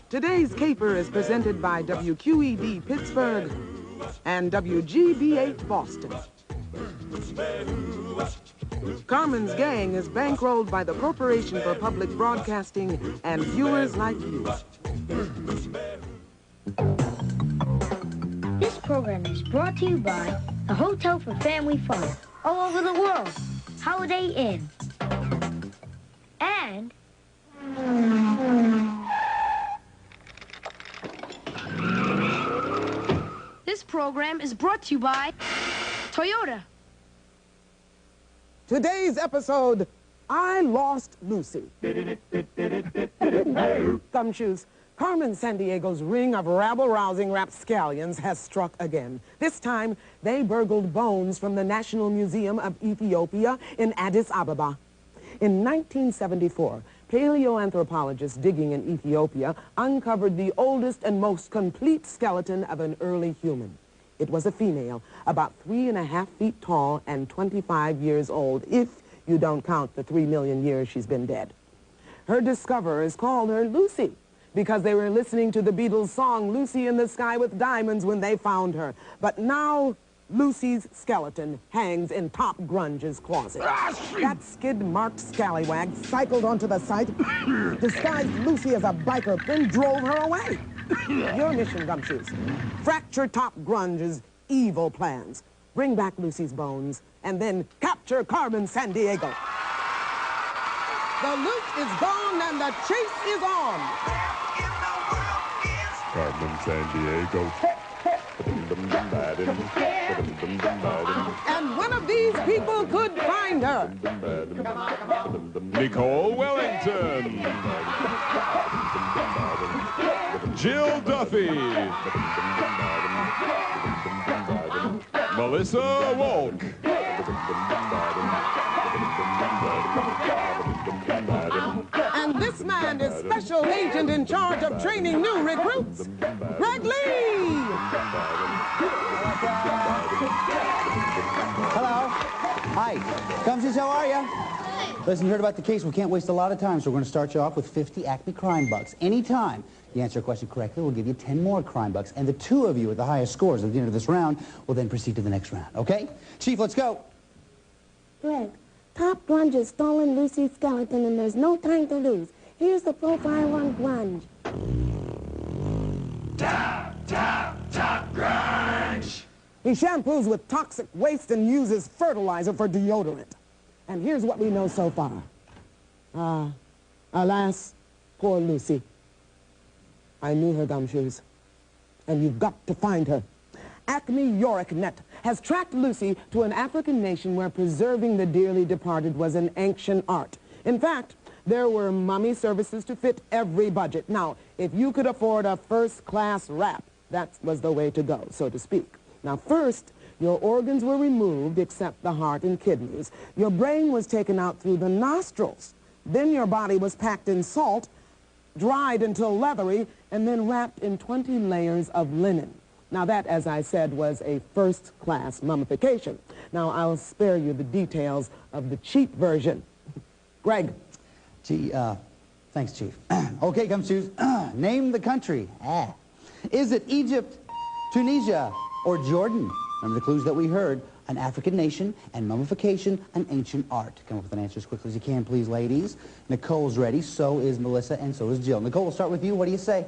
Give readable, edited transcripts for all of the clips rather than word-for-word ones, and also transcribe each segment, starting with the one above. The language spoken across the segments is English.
Today's caper is presented by WQED Pittsburgh and WGBH Boston. Carmen's Gang is bankrolled by the Corporation for Public Broadcasting and viewers like you. This program is brought to you by the Hotel for Family Fun all over the world, Holiday Inn. And this program is brought to you by Toyota. Today's episode, I Lost Lucy. Gumshoes, Carmen Sandiego's ring of rabble-rousing rapscallions has struck again. This time, they burgled bones from the National Museum of Ethiopia in Addis Ababa. In 1974, paleoanthropologists digging in Ethiopia uncovered the oldest and most complete skeleton of an early human. It was a female, about 3.5 feet tall and 25 years old, if you don't count the 3 million years she's been dead. Her discoverers called her Lucy because they were listening to the Beatles' song Lucy in the Sky with Diamonds when they found her. But now, Lucy's skeleton hangs in Top Grunge's closet. That skid-marked scallywag cycled onto the site, disguised Lucy as a biker, then drove her away. Your mission, Gumshoes, fracture Top Grunge's evil plans, bring back Lucy's bones, and then capture Carmen Sandiego. The loot is gone and the chase is on. Carmen Sandiego. And one of these people could find her. Nicole Wellington. Jill Duffy. Melissa Wolk. And this man is special agent in charge of training new recruits, Greg Lee. Hello. Hi. Gumshoes, how are you? Listen, you heard about the case. We can't waste a lot of time, so we're going to start you off with 50 Acme crime bucks. Anytime you answer a question correctly, we'll give you 10 more crime bucks. And the two of you with the highest scores at the end of this round will then proceed to the next round, okay? Chief, let's go. Greg, Top Grunge has stolen Lucy's skeleton and there's no time to lose. Here's the profile on Grunge. Top Grunge! He shampoos with toxic waste and uses fertilizer for deodorant. And here's what we know so far. Alas, poor Lucy. I knew her, Gumshoes. And you've got to find her. Acme YorickNet has tracked Lucy to an African nation where preserving the dearly departed was an ancient art. In fact, there were mummy services to fit every budget. Now, if you could afford a first-class wrap, that was the way to go, so to speak. Now, first, your organs were removed except the heart and kidneys. Your brain was taken out through the nostrils. Then your body was packed in salt, dried until leathery, and then wrapped in 20 layers of linen. Now that, as I said, was a first-class mummification. Now I'll spare you the details of the cheap version. Greg. Gee, thanks, Chief. Okay, Gumshoes, name the country. Is it Egypt, Tunisia, or Jordan? Remember the clues that we heard. An African nation and mummification, an ancient art. Come up with an answer as quickly as you can, please, ladies. Nicole's ready, so is Melissa, and so is Jill. Nicole, we'll start with you. What do you say?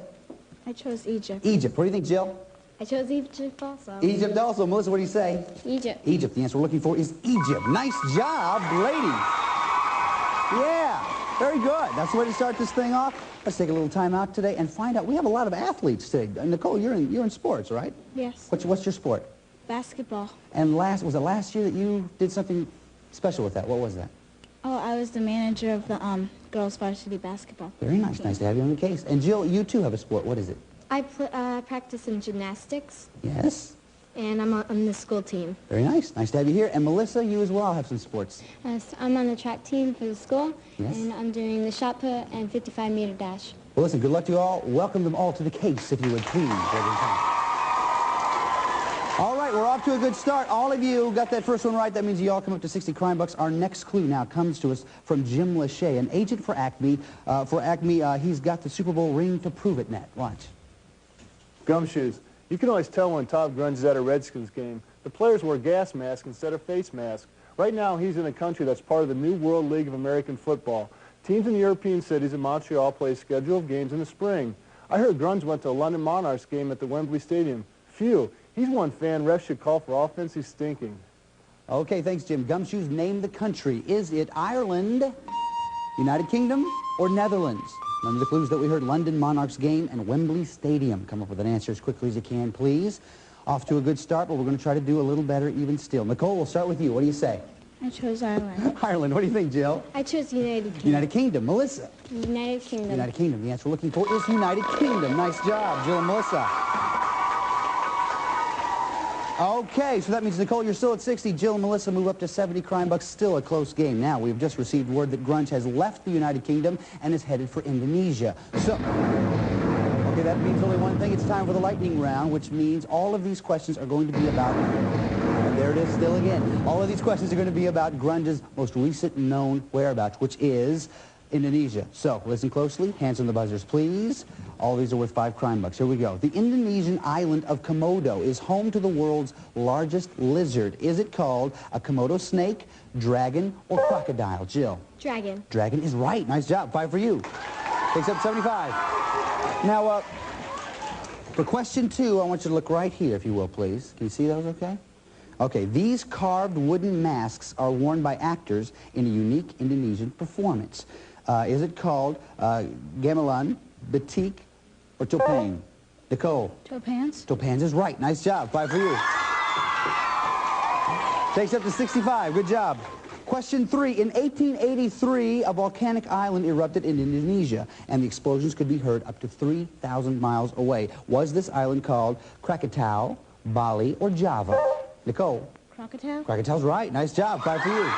I chose Egypt. Egypt. What do you think, Jill? I chose Egypt also. Egypt also. Melissa, what do you say? Egypt. Egypt. The answer we're looking for is Egypt. Nice job, ladies. Yeah, very good. That's the way to start this thing off. Let's take a little time out today and find out. We have a lot of athletes today. Nicole, you're in sports, right? Yes. What's your sport? Basketball. And was it last year that you did something special with that? What was that? Oh, I was the manager of the girls' varsity basketball. Very nice. Nice to have you on the case. And Jill, you too have a sport. What is it? I practice in gymnastics. Yes. And I'm on the school team. Very nice. Nice to have you here. And Melissa, you as well have some sports. So I'm on the track team for the school. Yes. And I'm doing the shot put and 55-meter dash. Well, listen, good luck to you all. Welcome them all to the case, if you would, please. All right, we're off to a good start. All of you got that first one right. That means you all come up to 60 crime bucks. Our next clue now comes to us from Jim Lachey, an agent for Acme. He's got the Super Bowl ring to prove it, Nat. Watch. Gumshoes. You can always tell when Top Grunge is at a Redskins game. The players wear gas masks instead of face masks. Right now, he's in a country that's part of the New World League of American Football. Teams in European cities and Montreal play a schedule of games in the spring. I heard Grunge went to a London Monarchs game at the Wembley Stadium. Phew, he's one fan refs should call for offense. He's stinking. Okay, thanks, Jim. Gumshoes, name the country. Is it Ireland, United Kingdom, or Netherlands? Remember the clues that we heard: London Monarchs game and Wembley Stadium. Come up with an answer as quickly as you can, please. Off to a good start, but we're going to try to do a little better even still. Nicole, we'll start with you. What do you say? I chose Ireland. Ireland. What do you think, Jill? I chose United Kingdom. United Kingdom. Melissa? United Kingdom. United Kingdom. The answer we're looking for is United Kingdom. Nice job, Jill and Melissa. Okay, so that means, Nicole, you're still at 60. Jill and Melissa move up to 70 crime bucks. Still a close game. Now, we've just received word that Grunge has left the United Kingdom and is headed for Indonesia. So, okay, that means only one thing. It's time for the lightning round, which means all of these questions are going to be about, and there it is still again, all of these questions are going to be about Grunge's most recent known whereabouts, which is Indonesia. So, listen closely. Hands on the buzzers, please. All these are worth 5 crime bucks. Here we go. The Indonesian island of Komodo is home to the world's largest lizard. Is it called a Komodo snake, dragon, or crocodile? Jill? Dragon. Dragon is right. Nice job. 5 for you. Takes up 75. Now, for question 2, I want you to look right here, if you will, please. Can you see those okay? Okay, these carved wooden masks are worn by actors in a unique Indonesian performance. Is it called gamelan, batik, or topeng? Nicole? Topans? Topans is right. Nice job. 5 for you. Takes up to 65. Good job. Question 3. In 1883, a volcanic island erupted in Indonesia, and the explosions could be heard up to 3,000 miles away. Was this island called Krakatau, Bali, or Java? Nicole? Krakatau? Krakatau's right. Nice job. 5 for you.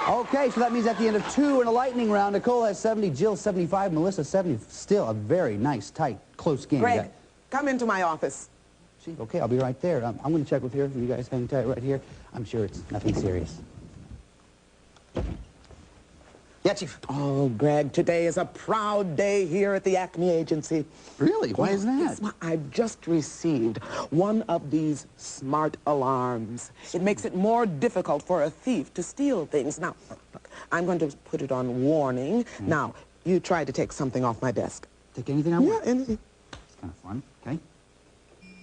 Okay, so that means at the end of 2 in a lightning round, Nicole has 70, Jill 75, Melissa 70. Still a very nice, tight, close game. Greg, come into my office. Okay, I'll be right there. I'm going to check with here. You guys hang tight right here. I'm sure it's nothing serious. Yeah, Chief. Oh, Greg, today is a proud day here at the Acme Agency. Really? Why is that? Guess what? I've just received one of these smart alarms. It makes it more difficult for a thief to steal things. Now, look, I'm going to put it on warning. Now, you try to take something off my desk. Take anything I want? Yeah, anything. It's kind of fun, okay?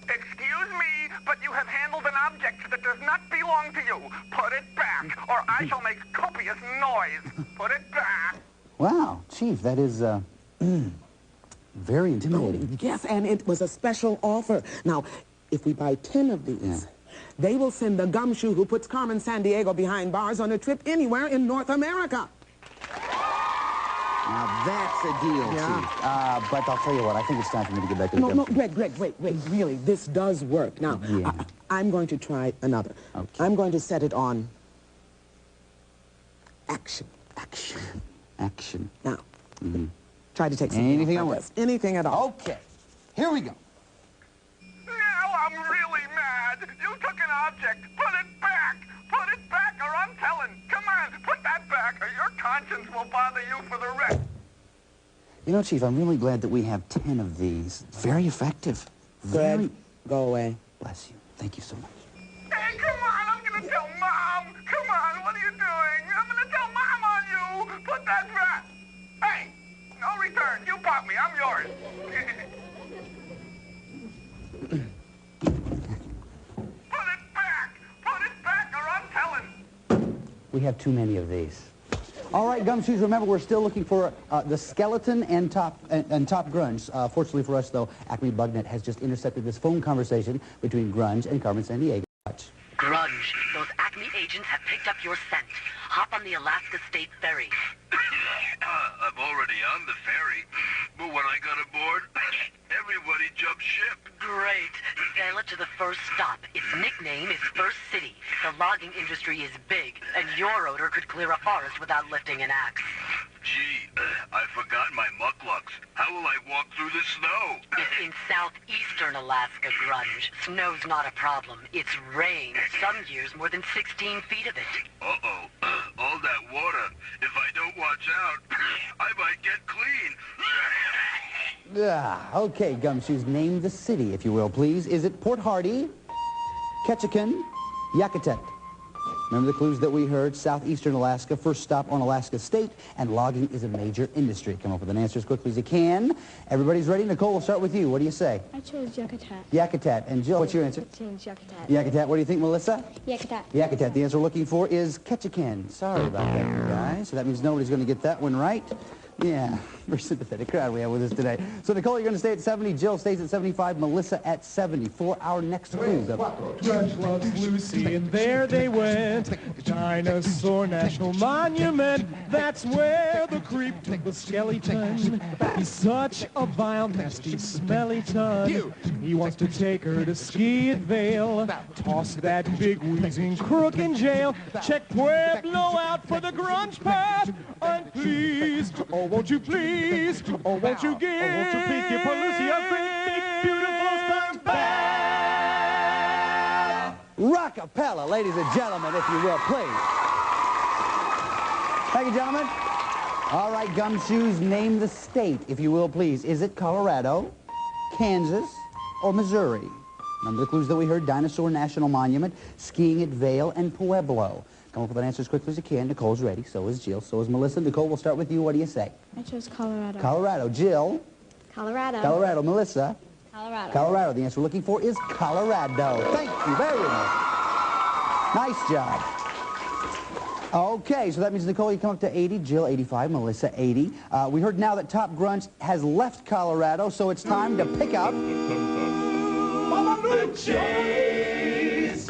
Excuse me, but you have handled an object that does not belong to you. Put it back, or I shall make copious noise. Put it back. Wow, Chief, that is, very intimidating. Oh, yes, and it was a special offer. Now, if we buy 10 of these, they will send the gumshoe who puts Carmen Sandiego behind bars on a trip anywhere in North America. Now, that's a deal, Chief. But I'll tell you what, I think it's time for me to get back to the No, Greg, wait, really, this does work. Now, I'm going to try another. Okay. I'm going to set it on action. Now, try to take something Anything off I my want. desk. Anything at all. Okay, here we go. Now I'm really mad. You took an object. Put it back. Put it back, or I'm telling. Come on, put that back, or your conscience will bother you for the rest. You know, Chief, I'm really glad that we have 10 of these. Very effective. Greg, go away. Bless you. Thank you so much. Hey, come on, I'm gonna tell Mom. Come on, what are you doing? I'm gonna tell Mom on you. Put that back. Hey, no return. You bought me. I'm yours. Put it back, or I'm telling. We have too many of these. All right, Gumshoes, remember, we're still looking for the skeleton and Top Grunge. Fortunately for us, though, Acme Bugnet has just intercepted this phone conversation between Grunge and Carmen Sandiego. Watch. Grunge, those Acme agents have picked up your scent. Hop on the Alaska State Ferry. I'm already on the ferry, but when I got aboard, everybody jumped ship. Great. Sail it to the first stop. Its nickname is First City. The logging industry is big, and your odor could clear a forest without lifting an axe. Gee, I forgot my mucklucks. How will I walk through the snow? If In southeastern Alaska, Grunge, snow's not a problem. It's rain. Some years more than 16 feet of it. Uh-oh. All that water. If I don't watch out, I might get clean. Okay, Gumshoes, name the city, if you will, please. Is it Port Hardy, Ketchikan, Yakutat? Remember the clues that we heard? Southeastern Alaska, first stop on Alaska State, and logging is a major industry. Come up with an answer as quickly as you can. Everybody's ready. Nicole, we'll start with you. What do you say? I chose Yakutat. Yakutat. And Jill, what's your answer? I chose Yakutat. Yakutat. What do you think, Melissa? Yakutat. Yakutat. The answer we're looking for is Ketchikan. Sorry about that, you guys. So that means nobody's going to get that one right. Yeah, very sympathetic crowd we have with us today. So, Nicole, you're going to stay at 70. Jill stays at 75. Melissa at 70. For our next clue. Grunge loves Lucy, and there they went. Dinosaur National Monument. That's where the creep took the skeleton. He's such a vile, nasty, smelly ton. He wants to take her to Ski at Vale. Toss that big wheezing crook in jail. Check Pueblo out for the grunge path. And please, oh, won't you please, oh, won't you give, oh, won't you please give poor Lucy a great, big, beautiful sperm bath? Rockapella, ladies and gentlemen, if you will, please. Thank you, gentlemen. All right, Gumshoes, name the state, if you will, please. Is it Colorado, Kansas, or Missouri? Remember the clues that we heard? Dinosaur National Monument, skiing at Vail, and Pueblo. Come up with an answer as quickly as you can. Nicole's ready. So is Jill. So is Melissa. Nicole, we'll start with you. What do you say? I chose Colorado. Colorado. Jill? Colorado. Colorado. Melissa? Colorado. Colorado. The answer we're looking for is Colorado. Thank you very much. Nice job. Okay, so that means, Nicole, you come up to 80. Jill, 85. Melissa, 80. We heard now that Top Grunge has left Colorado, so it's time to pick up the chase.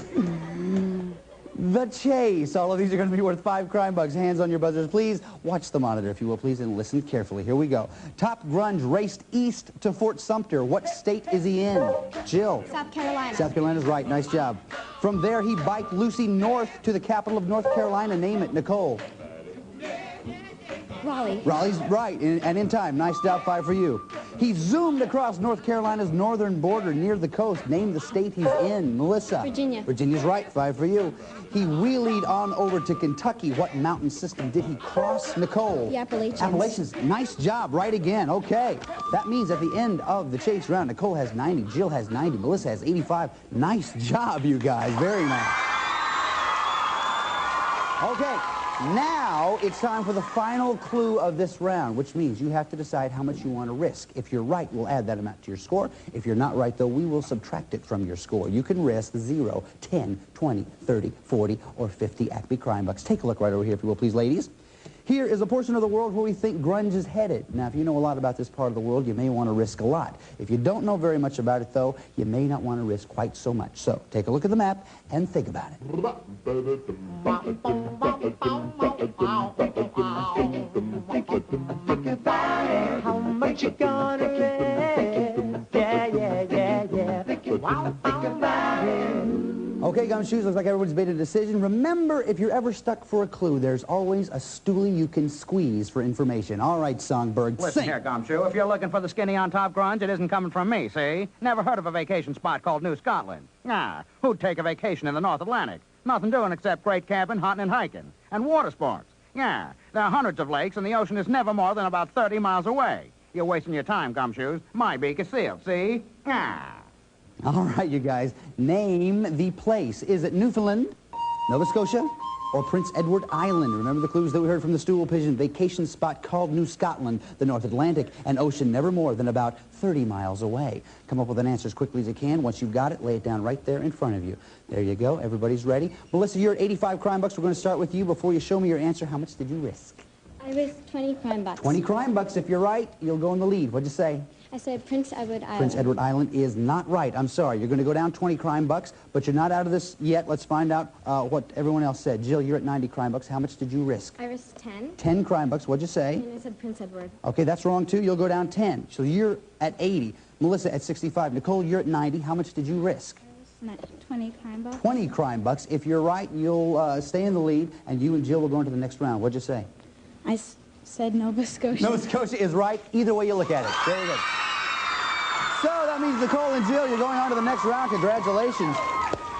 The chase. All of these are going to be worth 5 crime bucks. Hands on your buzzers, please. Watch the monitor, if you will, please, and listen carefully. Here we go. Top Grunge raced east to Fort Sumter. What state is he in? Jill. South Carolina. South Carolina's right. Nice job. From there, he biked Lucy north to the capital of North Carolina. Name it. Nicole. Raleigh. Raleigh's right, and in time. Nice job, 5 for you. He zoomed across North Carolina's northern border near the coast. Name the state he's in. Melissa. Virginia. Virginia's right, 5 for you. He wheelied on over to Kentucky. What mountain system did he cross? Nicole. The Appalachians. Appalachians. Nice job, right again. Okay. That means at the end of the chase round, Nicole has 90, Jill has 90, Melissa has 85. Nice job, you guys. Very nice. Okay. Now it's time for the final clue of this round, which means you have to decide how much you want to risk. If you're right, we'll add that amount to your score. If you're not right, though, we will subtract it from your score. You can risk 0, 10, 20, 30, 40, or 50 Acme crime bucks. Take a look right over here, if you will, please, ladies. Here is a portion of the world where we think grunge is headed. Now, if you know a lot about this part of the world, you may want to risk a lot. If you don't know very much about it, though, you may not want to risk quite so much. So, take a look at the map and think about it. How much you gonna risk? Yeah, yeah, yeah, yeah. Think about it. Okay, Gumshoes, looks like everyone's made a decision. Remember, if you're ever stuck for a clue, there's always a stoolie you can squeeze for information. All right, Songbird, Listen sing. here, Gumshoe. If you're looking for the skinny on top grunge, it isn't coming from me, see? Never heard of a vacation spot called New Scotland. Nah, who'd take a vacation in the North Atlantic? Nothing doing except great camping, hunting, and hiking. And water sports. Yeah, there are hundreds of lakes, and the ocean is never more than about 30 miles away. You're wasting your time, Gumshoes. My beak is sealed, see? Ah. All right, you guys, name the place. Is it Newfoundland, Nova Scotia, or Prince Edward Island? Remember the clues that we heard from the stool pigeon. Vacation spot called New Scotland, the North Atlantic, an ocean never more than about 30 miles away. Come up with an answer as quickly as you can. Once you've got it, lay it down right there in front of you. There you go. Everybody's ready. Melissa, you're at 85 crime bucks. We're going to start with you. Before you show me your answer, how much did you risk? I risked 20 crime bucks. 20 crime bucks. If you're right, you'll go in the lead. What'd you say? I said Prince Edward Island. Prince Edward Island is not right. I'm sorry. You're going to go down 20 crime bucks, but you're not out of this yet. Let's find out what everyone else said. Jill, you're at 90 crime bucks. How much did you risk? I risked 10. 10 crime bucks. What'd you say? And I said Prince Edward. Okay, that's wrong, too. You'll go down 10. So you're at 80. Melissa at 65. Nicole, you're at 90. How much did you risk? 20 crime bucks. 20 crime bucks. If you're right, you'll stay in the lead, and you and Jill will go into the next round. What'd you say? I said Nova Scotia. Nova Scotia is right. Either way you look at it. Very good. So that means Nicole and Jill, you're going on to the next round. Congratulations.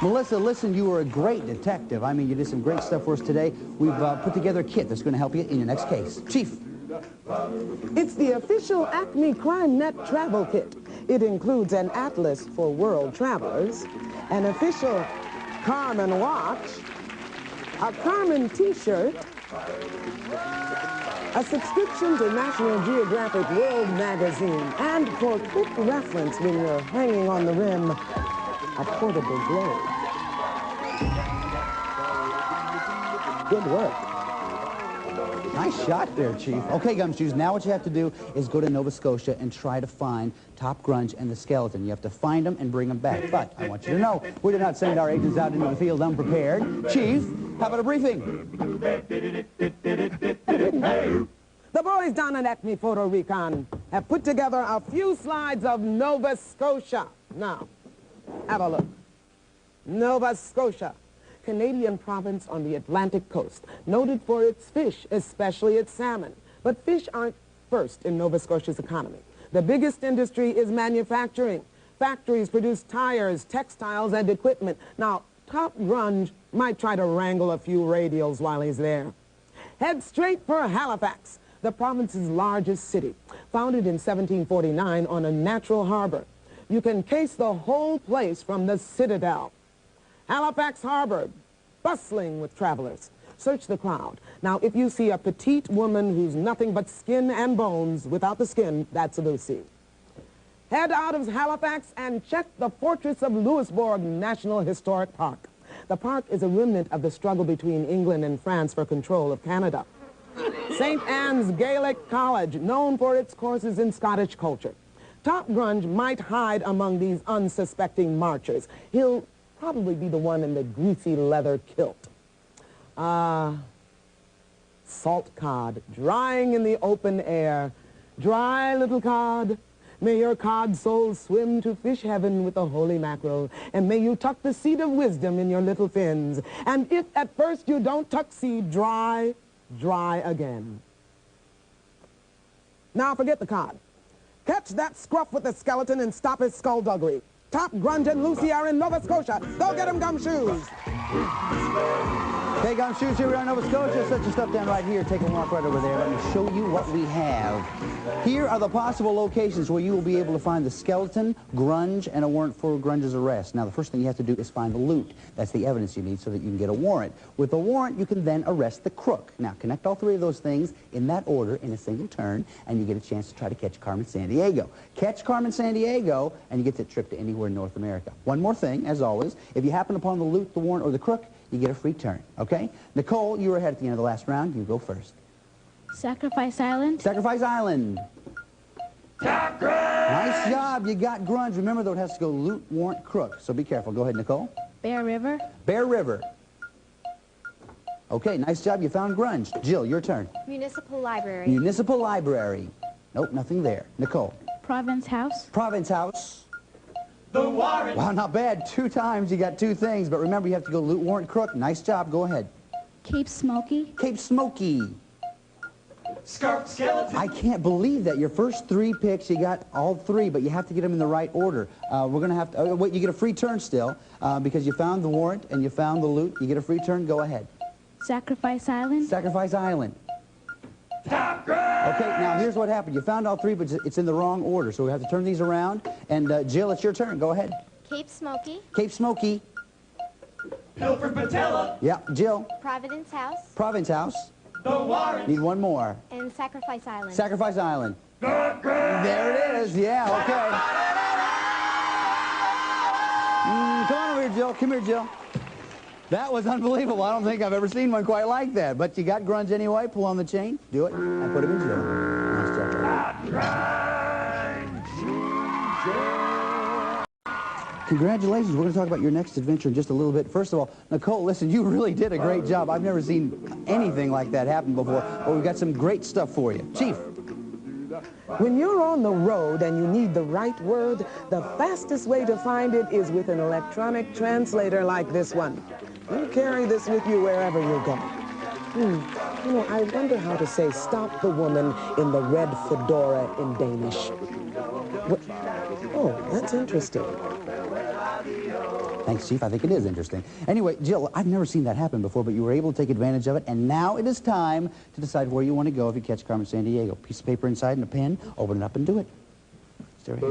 Melissa, listen, you were a great detective. I mean, you did some great stuff for us today. We've put together a kit that's going to help you in your next case. Chief. It's the official Acme CrimeNet travel kit. It includes an atlas for world travelers, an official Carmen watch, a Carmen t-shirt, a subscription to National Geographic World magazine, and for quick reference when you're hanging on the rim, a portable globe. Good work. Nice shot there, Chief. Okay, Gumshoes, now what you have to do is go to Nova Scotia and try to find Top Grunge and the skeleton. You have to find them and bring them back. But I want you to know, we did not send our agents out into the field unprepared. Chief, how about a briefing? The boys down at Acme Photo Recon have put together a few slides of Nova Scotia. Now, have a look. Nova Scotia, Canadian province on the Atlantic coast, noted for its fish, especially its salmon. But fish aren't first in Nova Scotia's economy. The biggest industry is manufacturing. Factories produce tires, textiles, and equipment. Now, Top Grunge might try to wrangle a few radials while he's there. Head straight for Halifax, the province's largest city, founded in 1749 on a natural harbor. You can case the whole place from the Citadel. Halifax Harbor, bustling with travelers. Search the crowd. Now, if you see a petite woman who's nothing but skin and bones, without the skin, that's Lucy. Head out of Halifax and check the Fortress of Louisbourg National Historic Park. The park is a remnant of the struggle between England and France for control of Canada. St. Anne's Gaelic College, known for its courses in Scottish culture. Top Grunge might hide among these unsuspecting marchers. He'll probably be the one in the greasy leather kilt. Salt cod, drying in the open air. Dry little cod, may your cod soul swim to fish heaven with the holy mackerel, and may you tuck the seed of wisdom in your little fins. And if at first you don't tuck seed, dry, dry again. Now forget the cod. Catch that scruff with the skeleton and stop his skullduggery. Top Grunge and Lucy are in Nova Scotia. Go get 'em, Gumshoes. Okay, Gumshoes, here we are in Nova Scotia. Set your stuff down right here. Take a walk right over there. Let me show you what we have. Here are the possible locations where you will be able to find the skeleton, Grunge, and a warrant for Grunge's arrest. Now, the first thing you have to do is find the loot. That's the evidence you need so that you can get a warrant. With the warrant, you can then arrest the crook. Now, connect all three of those things in that order in a single turn, and you get a chance to try to catch Carmen Sandiego. Catch Carmen Sandiego, and you get that trip to anywhere in North America. One more thing, as always, if you happen upon the loot, the warrant, or the crook, you get a free turn, okay? Nicole, you were ahead at the end of the last round. You go first. Sacrifice Island. Sacrifice Island. Top Grunge! Nice job. You got Grunge. Remember, though, it has to go loot, warrant, crook. So be careful. Go ahead, Nicole. Bear River. Bear River. Okay, nice job. You found Grunge. Jill, your turn. Municipal Library. Municipal Library. Nope, nothing there. Nicole. Province House. Province House. The warrant! Wow, not bad. 2 times. You got 2 things. But remember, you have to go loot, warrant, crook. Nice job. Go ahead. Cape Smoky. Cape Smoky. Scarf skeleton! I can't believe that. Your first 3 picks, you got all 3, but you have to get them in the right order. We're going to have to... wait, you get a free turn still because you found the warrant and you found the loot. You get a free turn. Go ahead. Sacrifice Island. Sacrifice Island. Top Grunge! Okay, now here's what happened. You found all 3, but it's in the wrong order, so we have to turn these around. And Jill, it's your turn. Go ahead. Cape Smoky. Cape Smoky. Pilfered Patella! Yeah, Jill. Providence House. Province House. The warrant! Need one more. And Sacrifice Island. Sacrifice Island. Top Grunge! There it is. Yeah, okay. Come on over here, Jill. Come here, Jill. That was unbelievable. I don't think I've ever seen one quite like that. But you got Grunge anyway. Pull on the chain. Do it. And put him in Jill. Nice job. Top Grunge! Congratulations. We're going to talk about your next adventure in just a little bit. First of all, Nicole, listen, you really did a great job. I've never seen anything like that happen before. But we've got some great stuff for you. Chief. When you're on the road and you need the right word, the fastest way to find it is with an electronic translator like this one. You carry this with you wherever you go. You know, I wonder how to say stop the woman in the red fedora in Danish. Oh, that's interesting. Thanks, Chief. I think it is interesting. Anyway, Jill, I've never seen that happen before, but you were able to take advantage of it, and now it is time to decide where you want to go if you catch Carmen Sandiego. Piece of paper inside and a pen. Open it up and do it. Stay right here.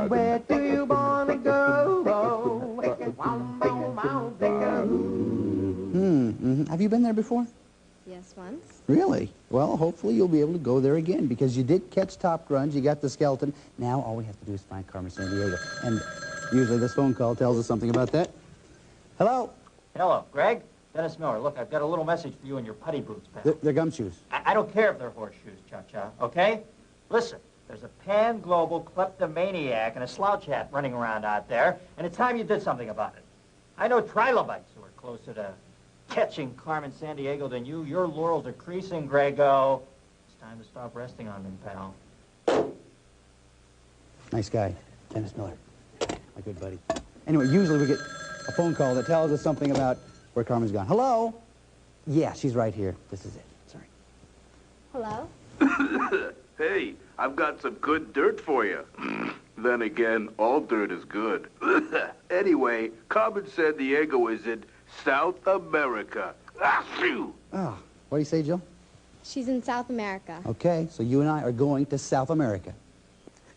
Where do you want to go? Have you been there before? Yes, once. Really? Well, hopefully you'll be able to go there again because you did catch Top Grunge, you got the skeleton. Now all we have to do is find Carmen Sandiego. And usually this phone call tells us something about that. Hello? Hello, Greg. Dennis Miller. Look, I've got a little message for you in your putty boots, pal. They're gumshoes. I don't care if they're horseshoes, Cha-Cha, okay? Listen, there's a pan-global kleptomaniac and a slouch hat running around out there, and it's time you did something about it. I know trilobites who are closer to catching Carmen Sandiego than you. Your laurels are creasing, Grego. It's time to stop resting on them, pal. Nice guy, Dennis Miller. My good buddy. Anyway, usually we get a phone call that tells us something about where Carmen's gone. Hello? Yeah, she's right here. This is it. Sorry. Hello? Hey, I've got some good dirt for you. Then again, all dirt is good. Anyway, Carmen Sandiego is in South America. Oh, what do you say, Jill? She's in South America. Okay, so you and I are going to South America.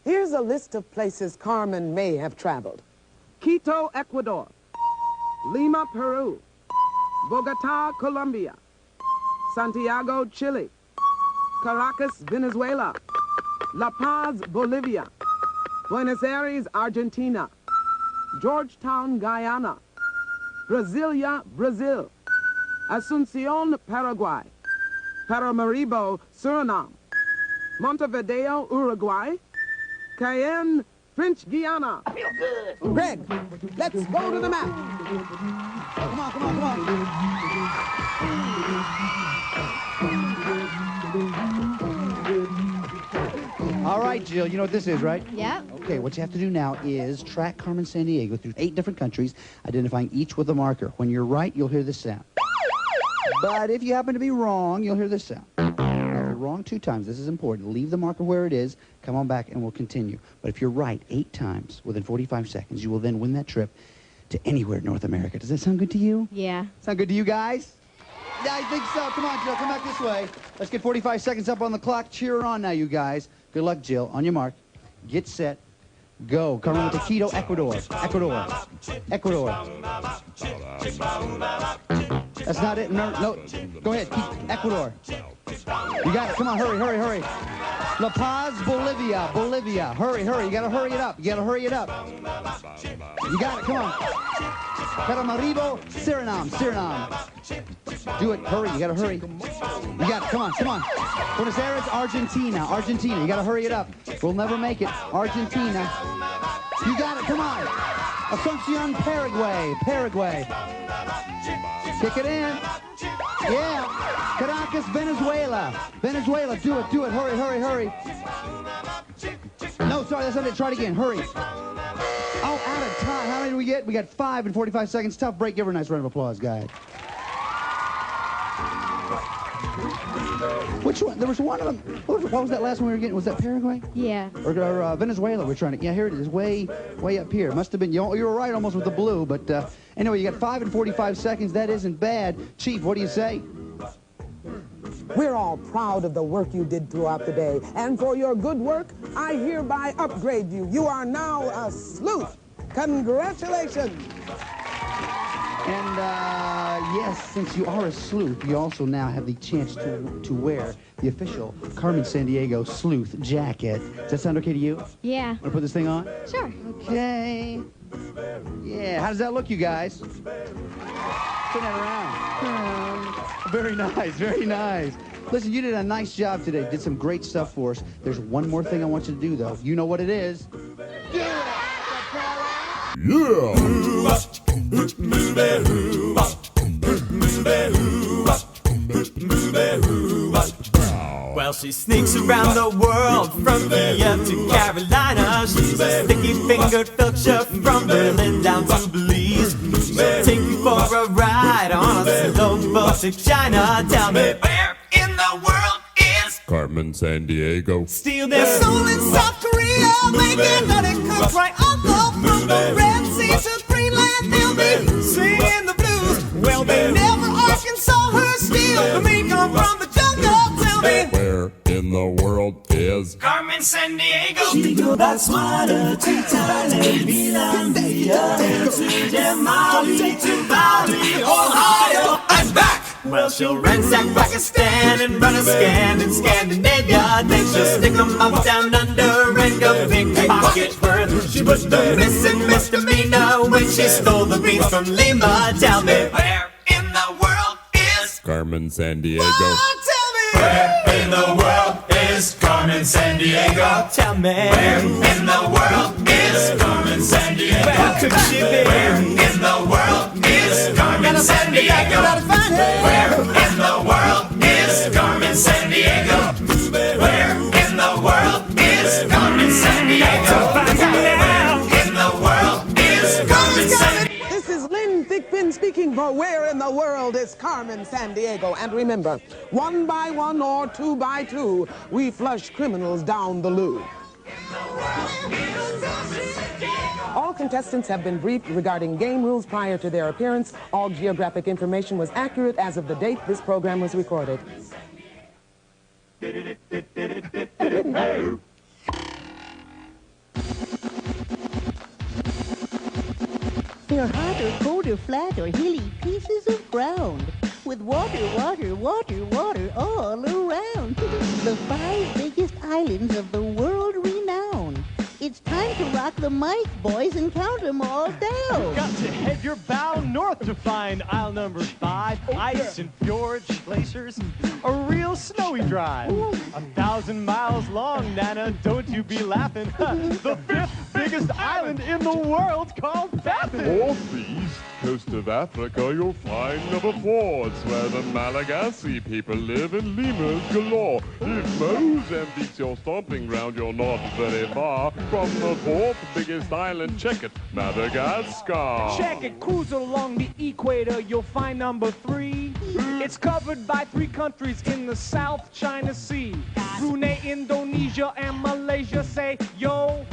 Here's a list of places Carmen may have traveled. Quito, Ecuador. Lima, Peru. Bogota, Colombia. Santiago, Chile. Caracas, Venezuela. La Paz, Bolivia. Buenos Aires, Argentina. Georgetown, Guyana. Brasilia, Brazil. Asuncion, Paraguay. Paramaribo, Suriname. Montevideo, Uruguay. Cayenne, French Guiana. I feel good. Greg, let's go to the map. Come on, come on, come on. All right, Jill, you know what this is, right? Yep. Okay, what you have to do now is track Carmen Sandiego through 8 different countries, identifying each with a marker. When you're right, you'll hear this sound. But if you happen to be wrong, you'll hear this sound. Now, if you're wrong 2 times, this is important. Leave the marker where it is, come on back, and we'll continue. But if you're right 8 times within 45 seconds, you will then win that trip to anywhere in North America. Does that sound good to you? Yeah. Sound good to you guys? Yeah, I think so. Come on, Jill. Come back this way. Let's get 45 seconds up on the clock. Cheer her on now, you guys. Good luck, Jill. On your mark. Get set. Go. Carmen with Quito, Ecuador. Ecuador. Ecuador. That's not it. No, no. Go ahead. Ecuador. You got it. Come on. Hurry, hurry, hurry. La Paz, Bolivia. Bolivia. Hurry, hurry. You got to hurry it up. You got to hurry it up. You got it. Come on. Paramaribo, Suriname. Suriname. Do it. Hurry. You got to hurry. You got it. Come on. Come on. Buenos Aires, Argentina. Argentina. You got to hurry it up. We'll never make it. Argentina. You got it. Come on. Asuncion, Paraguay. Paraguay. Kick it in. Yeah. Caracas, Venezuela. Venezuela. Do it. Do it. Hurry, hurry, hurry. No, sorry. That's not it. Try it again. Hurry. Oh, out of time. How many did we get? We got 5 in 45 seconds. Tough break. Give her a nice round of applause, guys. Which one? There was one of them. What was that last one we were getting? Was that Paraguay? Yeah. Or Venezuela? We're trying to. Yeah, here it is. Way up here. Must have been. You were right almost with the blue, but anyway, you got 5 in 45 seconds. That isn't bad. Chief, what do you say? We're all proud of the work you did throughout the day. And for your good work, I hereby upgrade you. You are now a sleuth. Congratulations. And, yes, since you are a sleuth, you also now have the chance to wear the official Carmen Sandiego sleuth jacket. Does that sound okay to you? Yeah. Want to put this thing on? Sure. Okay. Yeah, how does that look, you guys? Turn that around. Very nice, very nice. Listen, you did a nice job today. Did some great stuff for us. There's one more thing I want you to do, though. You know what it is. Yeah! Well, she sneaks around the world from Kiev to Carolina. She's a sticky-fingered filcher from Berlin down to Belize. She'll take you for a ride on a slow boat to China. Tell me, where Carmen Sandiego. Steal their soul in South Korea, making money come triumphant from the Red Sea to Greenland. They'll be singing the blues. Well, they never Arkansas her steal. The meat come from the jungle. Tell me, Where in the world is Carmen Sandiego? She go back smarter to Thailand, Finlandia, to Jamali, to Bali, Ohio, and back. Well, she'll ransack Pakistan and run a scan in Scandinavia. Then she'll stick 'em up down under and go pickpocket worth. She was the missing misdemeanor when she stole the beans from Lima. Tell me, where in the world is Carmen Sandiego? Oh, tell me, where in the world is Carmen Sandiego? Tell me, where in the world is Carmen Sandiego? Where could she be? Where in the world is Carmen Sandiego? Where in the world is Carmen Sandiego? Where in the world is Carmen Sandiego? Where in the world is Carmen Sandiego? This is Lynn Thigpen speaking for Where in the World is Carmen Sandiego. And remember, 1 by 1 or 2 by 2, we flush criminals down the loo. All contestants have been briefed regarding game rules prior to their appearance. All geographic information was accurate as of the date this program was recorded. They're hot or cold or flat or hilly pieces of ground with water, water, water, water all around. The 5 biggest islands of the world renowned. It's time to rock the mic, boys, and count them all down. Got to head your bow north to find aisle number 5. Ice and fjords, glaciers, a real snowy drive. 1,000 miles long, Nana, don't you be laughing. The 5th biggest island in the world called Baffin. Off the east coast of Africa, you'll find number 4. It's where the Malagasy people live in lemurs galore. If Mozambique's your stomping ground, you're not very far from the 4th biggest island. Check it, Madagascar. Check it, cruise along the equator, you'll find number 3. It's covered by 3 countries in the South China Sea. Brunei, Indonesia, and Malaysia. Say yo,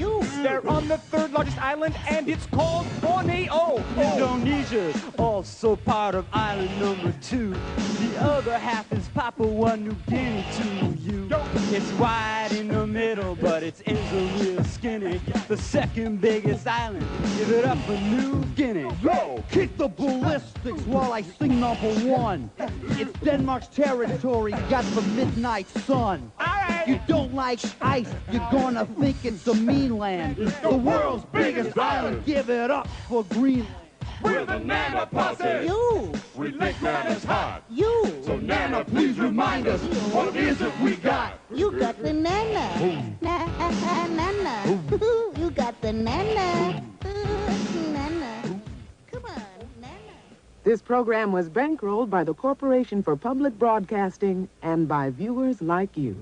they're on the 3rd largest island, and it's called Borneo. Indonesia's also part of island number 2. The other half is Papua New Guinea to you. It's wide in the middle, but its ends are real skinny. The 2nd biggest island, give it up for New Guinea. Yo, kick the ballistics while I sing number 1. It's Denmark's territory, got the midnight sun. You don't like ice, you're gonna think it's a mean land. The world's biggest island, give it up for Greenland. We're the Nana Posse. You. We think Nana's hot. You. So Nana, please remind us, what is it we got? You got the Nana. Nana. You got the Nana. Nana. Come on, Nana. This program was bankrolled by the Corporation for Public Broadcasting and by viewers like you.